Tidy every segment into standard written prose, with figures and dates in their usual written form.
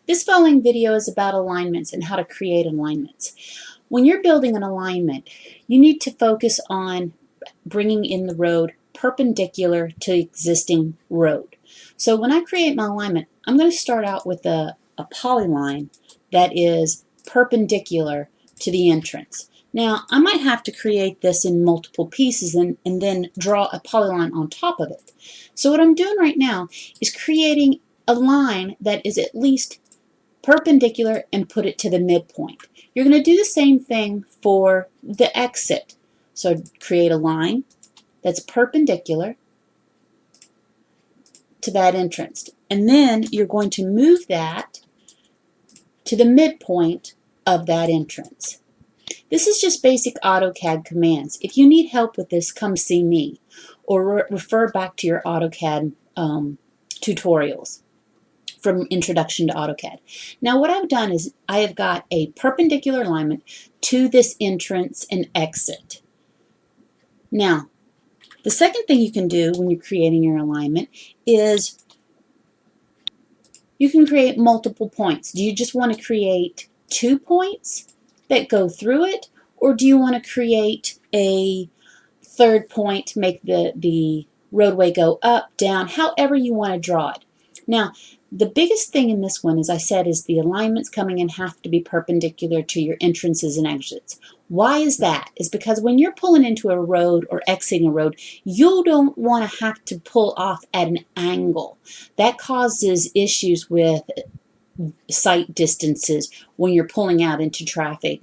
This following video is about alignments and how to create alignments. When you're building an alignment, you need to focus on bringing in the road perpendicular to existing road. So when I create my alignment, I'm going to start out with a polyline that is perpendicular to the entrance. Now, I might have to create this in multiple pieces and then draw a polyline on top of it. So what I'm doing right now is creating a line that is at least perpendicular and put it to the midpoint. You're going to do the same thing for the exit. So create a line that's perpendicular to that entrance. And then you're going to move that to the midpoint of that entrance. This is just basic AutoCAD commands. If you need help with this, come see me or refer back to your AutoCAD tutorials from Introduction to AutoCAD. Now what I've done is I have got a perpendicular alignment to this entrance and exit. Now, the second thing you can do when you're creating your alignment is you can create multiple points. Do you just want to create 2 points that go through it, or do you want to create a third point to make the roadway go up, down, however you want to draw it? Now, the biggest thing in this one, as I said, is the alignments coming in have to be perpendicular to your entrances and exits. Why is that? Is because when you're pulling into a road or exiting a road, you don't want to have to pull off at an angle. That causes issues with sight distances when you're pulling out into traffic.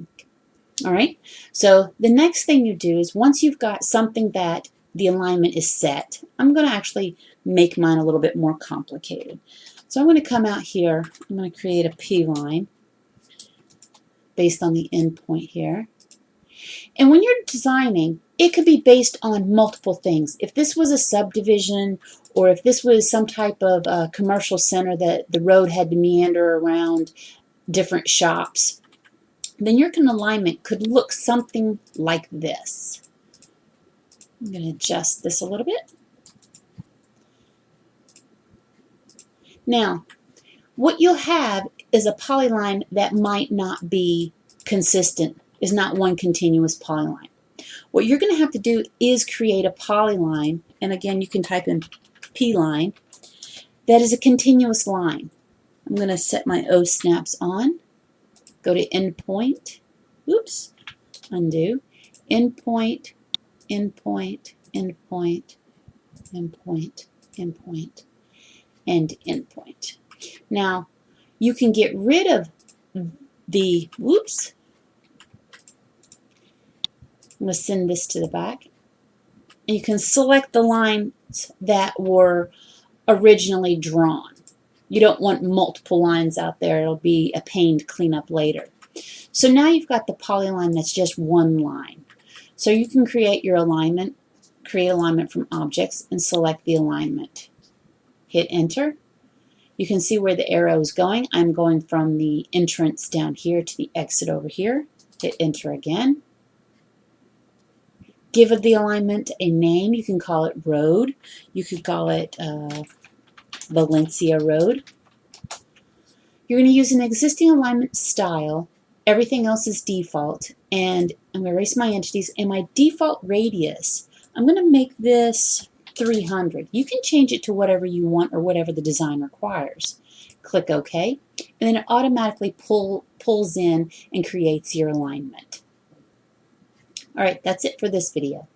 All right? So the next thing you do is once you've got something that the alignment is set, I'm going to actually make mine a little bit more complicated. So I'm going to come out here, I'm going to create a P line based on the endpoint here. And when you're designing, it could be based on multiple things. If this was a subdivision, or if this was some type of commercial center that the road had to meander around different shops, then your alignment could look something like this. I'm going to adjust this a little bit. Now, what you'll have is a polyline that might not be consistent, is not one continuous polyline. What you're going to have to do is create a polyline, and again you can type in P line, that is a continuous line. I'm going to set my O snaps on, go to endpoint, oops, undo, endpoint, endpoint, endpoint, endpoint, endpoint, and endpoint. Now, you can get rid of the, whoops, I'm going to send this to the back. And you can select the lines that were originally drawn. You don't want multiple lines out there. It'll be a pain to clean up later. So now you've got the polyline that's just one line. So you can create your alignment, create alignment from objects, and select the alignment. Hit enter. You can see where the arrow is going. I'm going from the entrance down here to the exit over here. Hit enter again. Give the alignment a name. You can call it road. You could call it Valencia Road. You're going to use an existing alignment style. Everything else is default. And I'm going to erase my entities. And my default radius, I'm going to make this 300. You can change it to whatever you want or whatever the design requires. Click OK. And then it automatically pulls in and creates your alignment. All right, that's it for this video.